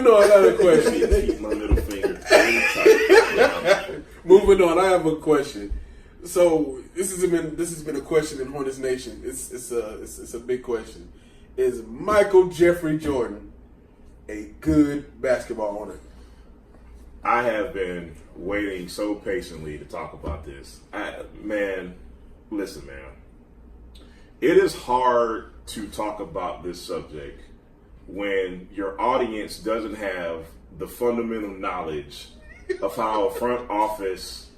Moving on, another question. Keep my middle finger tight. Moving on, I have a question. So this has been a question in Hornets Nation. It's a big question. Is Michael Jeffrey Jordan a good basketball owner? I have been waiting so patiently to talk about this. Listen, man. It is hard to talk about this subject when your audience doesn't have the fundamental knowledge of how a front office,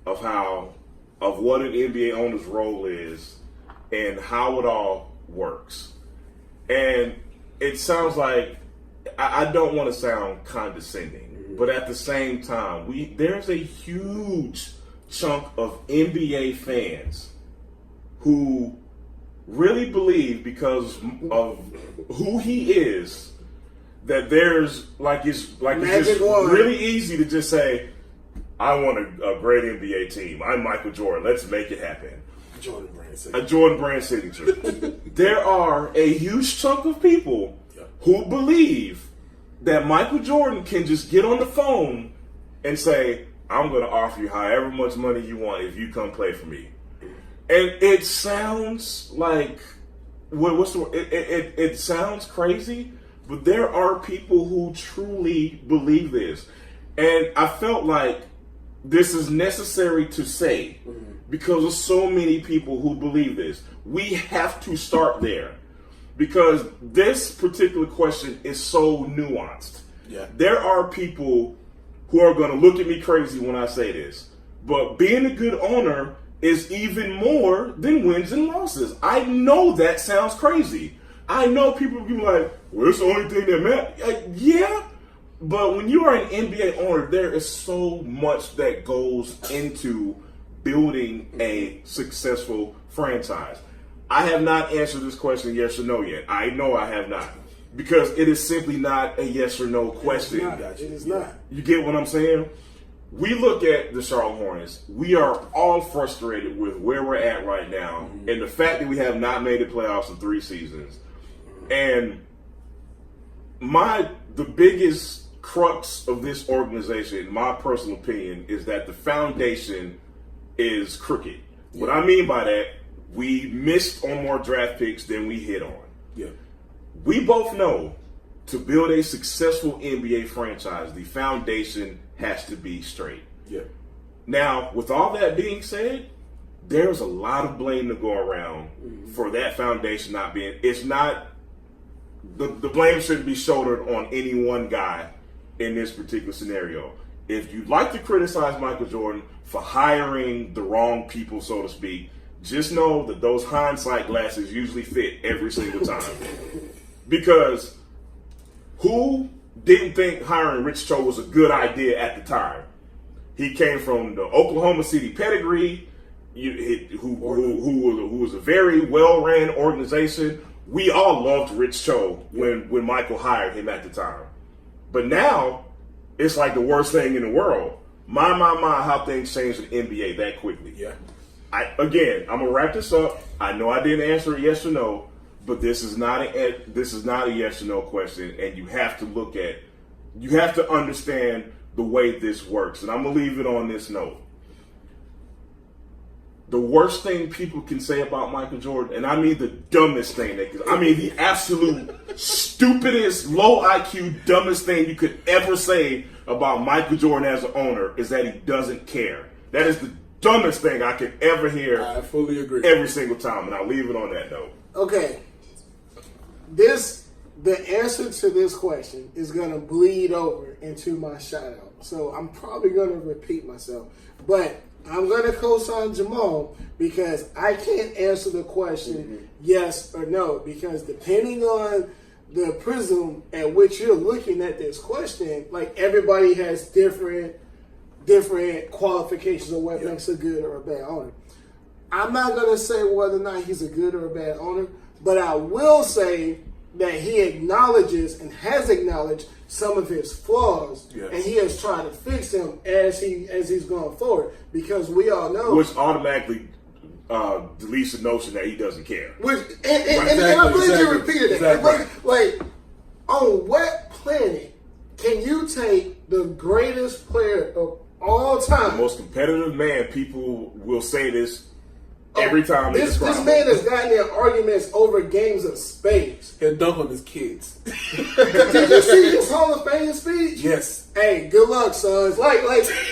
of what an NBA owner's role is, and how it all works. And it sounds like, I don't want to sound condescending, but at the same time, there's a huge chunk of NBA fans who really believe, because of who he is, that it's just really easy to just say, I want a great NBA team. I'm Michael Jordan. Let's make it happen. A Jordan brand signature. There are a huge chunk of people who believe that Michael Jordan can just get on the phone and say, I'm going to offer you however much money you want if you come play for me. And it sounds like, it sounds crazy, but there are people who truly believe this. And I felt like this is necessary to say because of so many people who believe this. We have to start there because this particular question is so nuanced. Yeah. There are people who are going to look at me crazy when I say this, but being a good owner is even more than wins and losses. I know that sounds crazy. I know people will be like, well, it's the only thing that matters. Yeah, but when you are an NBA owner, there is so much that goes into building a successful franchise. I have not answered this question yes or no yet. I know I have not. Because it is simply not a yes or no question. It is not. You get what I'm saying? We look at the Charlotte Hornets. We are all frustrated with where we're at right now and the fact that we have not made the playoffs in 3 seasons. And the biggest crux of this organization, in my personal opinion, is that the foundation is crooked. Yeah. What I mean by that, we missed on more draft picks than we hit on. Yeah. We both know to build a successful NBA franchise, the foundation has to be straight. Yeah. Now, with all that being said, there's a lot of blame to go around for that foundation not being. It's not the blame shouldn't be shouldered on any one guy in this particular scenario. If you'd like to criticize Michael Jordan for hiring the wrong people, so to speak, just know that those hindsight glasses usually fit every single time. Because who didn't think hiring Rich Cho was a good idea at the time? He came from the Oklahoma City pedigree, who was a very well-ran organization. We all loved Rich Cho when Michael hired him at the time. But now, it's like the worst thing in the world. My, how things changed in the NBA that quickly. Yeah. I'm going to wrap this up. I know I didn't answer a yes or no, but this is not a yes or no question, and you have to understand the way this works. And I'm going to leave it on this note. The worst thing people can say about Michael Jordan, and I mean the dumbest thing the absolute stupidest, low IQ, dumbest thing you could ever say about Michael Jordan as an owner is that he doesn't care. That is the dumbest thing I could ever hear. I fully agree. Every single time, and I'll leave it on that note. Okay. The answer to this question is going to bleed over into my shout out. So I'm probably going to repeat myself. But I'm going to co-sign Jamal because I can't answer the question yes or no. Because depending on the prism at which you're looking at this question, like everybody has different qualifications of what makes a good or a bad owner. I'm not going to say whether or not he's a good or a bad owner, but I will say that he acknowledges and has acknowledged some of his flaws, and he has tried to fix them as he's going forward. Because we all know, which automatically deletes the notion that he doesn't care. And I'm glad you repeated that. Like, on what planet can you take the greatest player of all The time? most competitive man, people will say this every time they This describe man him. has gotten in arguments over games of spades. He'll dunk on his kids. Did you see his Hall of Fame speech? Yes. Hey, good luck, sons. Like,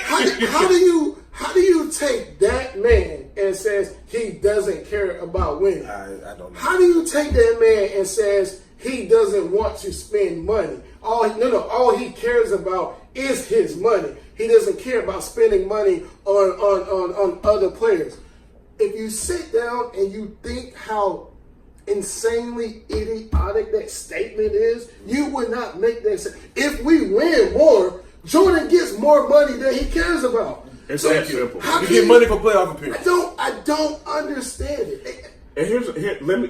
how do you take that man and says he doesn't care about winning? I don't know. How do you take that man and says he doesn't want to spend money? All he cares about is his money. He doesn't care about spending money on other players. If you sit down and you think how insanely idiotic that statement is, you would not make that sense. If we win more, Jordan gets more money than he cares about. It's that simple. You get money for playoff appearance. I don't understand it. And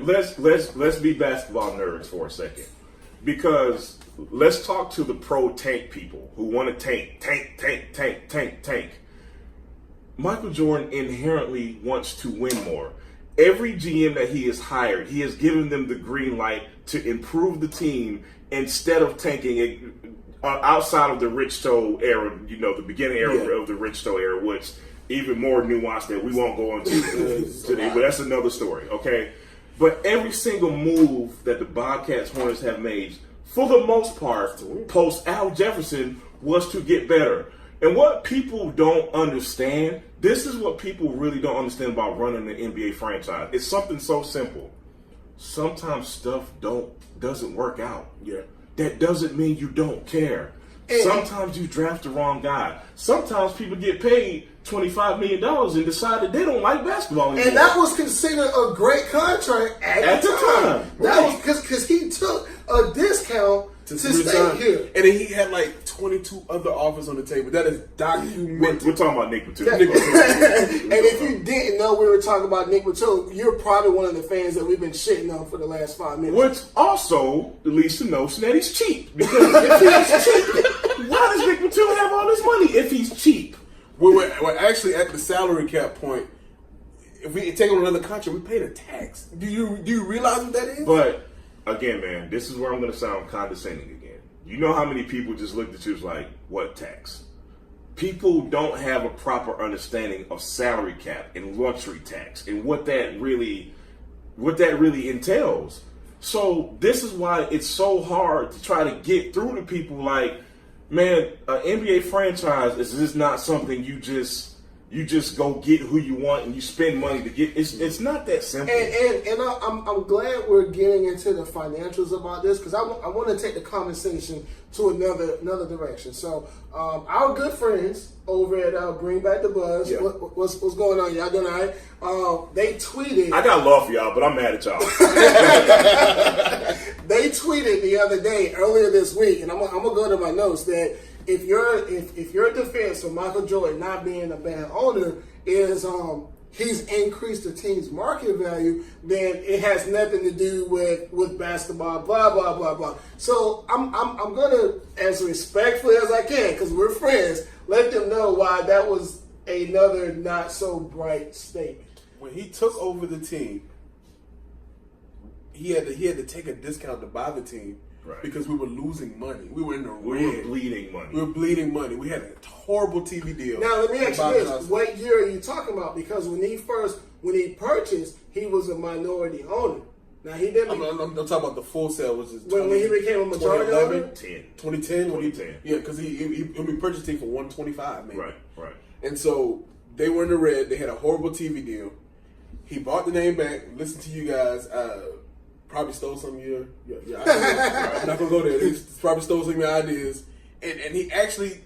let's be basketball nerds for a second, because let's talk to the pro tank people who want to tank. Michael Jordan inherently wants to win more. Every GM that he has hired, he has given them the green light to improve the team instead of tanking it outside of the Rich Stowe era, the beginning era of the Rich Stowe era, which even more nuanced that we won't go into today, but that's another story, okay? But every single move that the Bobcats Hornets have made, for the most part, post Al Jefferson, was to get better. And what people don't understand, this is what people really don't understand about running an NBA franchise. It's something so simple. Sometimes stuff doesn't work out. Yeah. That doesn't mean you don't care. Sometimes you draft the wrong guy. Sometimes people get paid $25 million and decide that they don't like basketball anymore. And that was considered a great contract at the time. That was because he took a discount to stay here. And then he had like 22 other offers on the table. That is documented. We're talking about Nick Batum. And if you didn't know we were talking about Nick Batum, you're probably one of the fans that we've been shitting on for the last 5 minutes. Which also leads to the notion that he's cheap. Because if he's cheap, why does Nick Batum have all this money if he's cheap? We're actually at the salary cap point. If we take on another contract, we pay the tax. Do you realize what that is? But again, man, this is where I'm going to sound condescending again. You know how many people just looked at you as like, what tax? People don't have a proper understanding of salary cap and luxury tax and what that really entails. So this is why it's so hard to try to get through to people like, man, an NBA franchise is just not something you just go get who you want and you spend money to get. It's not that simple. And I'm glad we're getting into the financials about this because I want to take the conversation to another direction. So our good friends over at Bring Back the Buzz, what's going on? Y'all doing all right? They tweeted. I got love for y'all, but I'm mad at y'all. They tweeted the other day, earlier this week, and I'm gonna go to my notes that if your defense of Michael Jordan not being a bad owner is he's increased the team's market value, then it has nothing to do with basketball, blah blah blah blah. So I'm gonna, as respectfully as I can, because we're friends, let them know why that was another not so bright statement. When he took over the team, he had to take a discount to buy the team. Right. Because we were losing money. We were in the red. We were bleeding money. We were bleeding money. We had a horrible TV deal. Now, let me ask you this. What year are you talking about? Because when he purchased, he was a minority owner. Now, he didn't... I'm talking about the full sale, which is... When he became a majority owner? 2010. 2010. Yeah, because he purchased the team for $125, maybe. Right. And so, they were in the red. They had a horrible TV deal. He bought the name back, listened to you guys... probably stole some of your ideas. I'm not gonna go there. He probably stole some of your ideas, and he actually,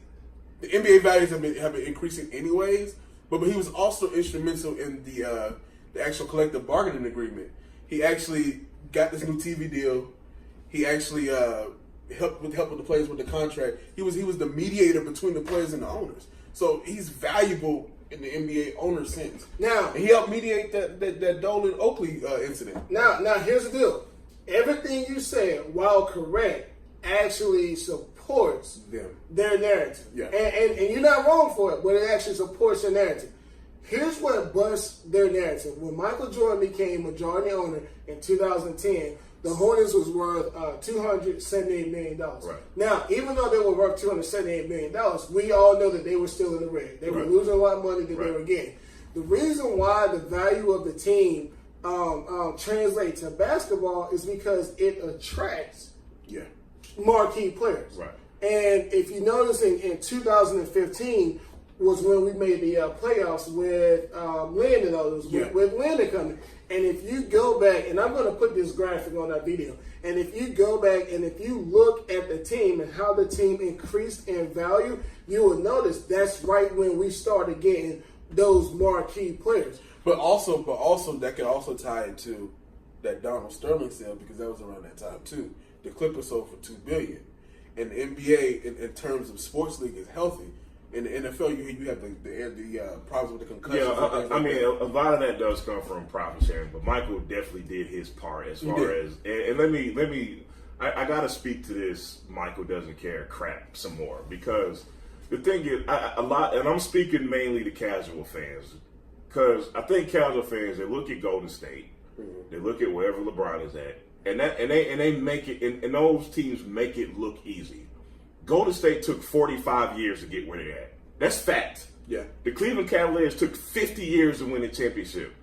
the NBA values have been increasing anyways. But he was also instrumental in the actual collective bargaining agreement. He actually got this new TV deal. He actually helped with the players with the contract. He was the mediator between the players and the owners. So he's valuable in the NBA owner sense. Now, and he helped mediate that Dolan Oakley incident. Now here's the deal. Everything you said, while correct, actually supports their narrative. Yeah. And you're not wrong for it, but it actually supports their narrative. Here's what busts their narrative. When Michael Jordan became majority owner in 2010, the Hornets was worth $278 million. Right. Now, even though they were worth $278 million, we all know that they were still in the red. They were losing a lot of money that they were getting. The reason why the value of the team translates to basketball is because it attracts marquee players. Right. And if you notice in 2015 was when we made the playoffs with Landon, with Landon coming. And if you go back, and I'm going to put this graphic on that video, and if you go back and if you look at the team and how the team increased in value, you will notice that's right when we started getting those marquee players. But also that could also tie into that Donald Sterling sale, because that was around that time too. The Clippers sold for $2 billion, and the NBA in terms of sports league is healthy. In the NFL, you have the problems with the concussions. Yeah, I mean, a lot of that does come from profit sharing, but Michael definitely did his part as far as. And let me, I gotta speak to this. Michael doesn't care crap some more, because the thing is, a lot, and I'm speaking mainly to casual fans, because I think casual fans, they look at Golden State, they look at wherever LeBron is at, and they make it, and those teams make it look easy. Golden State took 45 years to get where they're at. That's fact. Yeah. The Cleveland Cavaliers took 50 years to win a championship.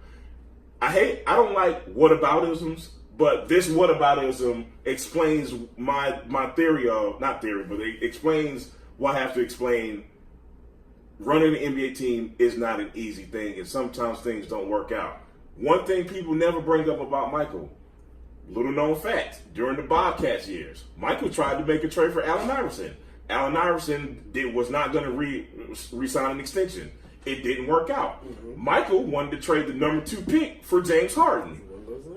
I don't like whataboutisms, but this whataboutism explains my theory of, not theory, but it explains why I have to explain running an NBA team is not an easy thing, and sometimes things don't work out. One thing people never bring up about Michael, little known fact, during the Bobcats years, Michael tried to make a trade for Allen Iverson. Allen Iverson was not going to re-sign an extension. It didn't work out. Michael wanted to trade the number 2 pick for James Harden.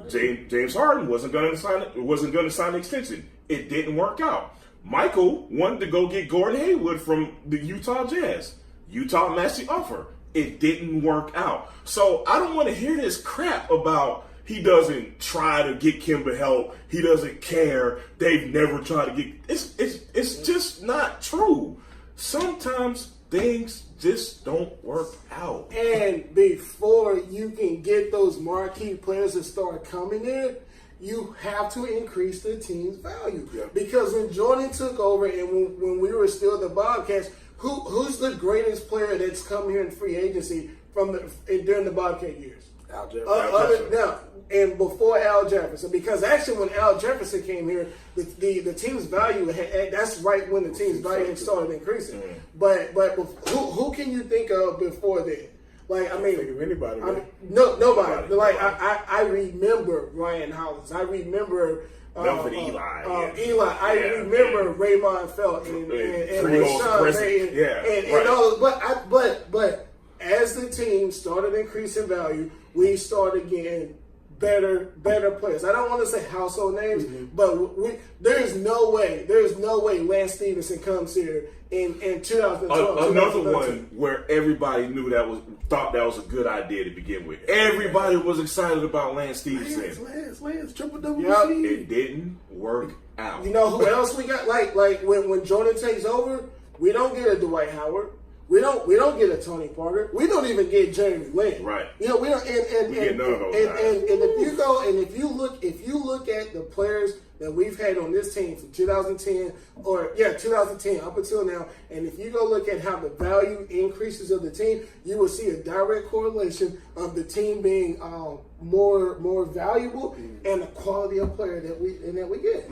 James Harden wasn't going to sign an extension. It didn't work out. Michael wanted to go get Gordon Hayward from the Utah Jazz. Utah matched the offer. It didn't work out. So I don't want to hear this crap about he doesn't try to get Kemba help. He doesn't care. They've never tried to get. It's just not true. Sometimes things just don't work out. And before you can get those marquee players to start coming in, you have to increase the team's value. Yeah. Because when Jordan took over and when we were still the Bobcats, who's the greatest player that's come here in free agency during the Bobcat years? Al Jefferson. And before Al Jefferson, because actually when Al Jefferson came here, the team's value that's right when the team's value had started increasing. But who can you think of before then? Like, I mean, think of anybody. Nobody. Like I remember Ryan Hollins. I remember Eli. Eli. I remember Raymond Felton and Sean May and all. But as the team started increasing value, we started getting better players. I don't want to say household names, but there's no way Lance Stevenson comes here in 2012. Another one where everybody thought that was a good idea to begin with. Everybody was excited about Lance Stevenson. Lance, triple-double Yep. machine. It didn't work out. You know who else we got? Like when Jordan takes over, we don't get a Dwight Howard. We don't get a Tony Parker. We don't even get Jeremy Lin. Right. You know, we don't and get none of those and, guys. and if you go and if you look at the players that we've had on this team from 2010 up until now, and if you go look at how the value increases of the team, you will see a direct correlation of the team being more valuable and the quality of player that we get.